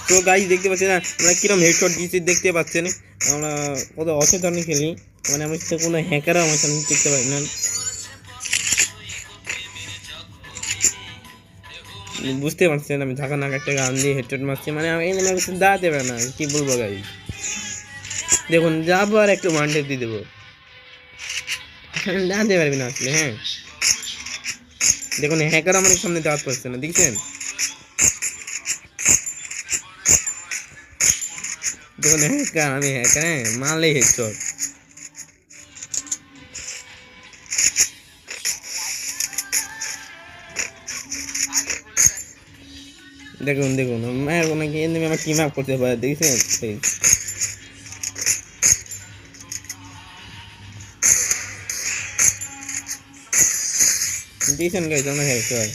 তো গাইস দেখতে পাচ্ছেন না আমরা কিরকম হেডশট দিয়েছি, দেখতে পাচ্ছেন আমরা কত অসাধারণ খেলি। মানে আমার সাথে কোনো হ্যাকারও আমার সামনে দেখতে পারি না, বুঝতে পারছেন। আমি ঝাঁকা নাকা একটা গান দিয়ে হেডশট মারছি, মানে আমি এখানে কিছু দাঁড়াতে পারে না, কি বলবো গাইস। দেখুন যাবো আর একটু ওয়ান টেপ দিয়ে দেবো, দাঁড়াতে পারবি না আসলে। হ্যাঁ দেখুন হ্যাকার আমার সামনে দাঁড়াতে পারছে না, দেখছেন। দেখুন হ্যাকার, আমি হ্যাকার, হ্যাঁ মারলেই হেডশট। দেখুন দেখুন আমার কোনো কি এমনি আমার টিম আপ করতে পারে, দেখছেন। দেখছেন গাইস আমার হেডশট।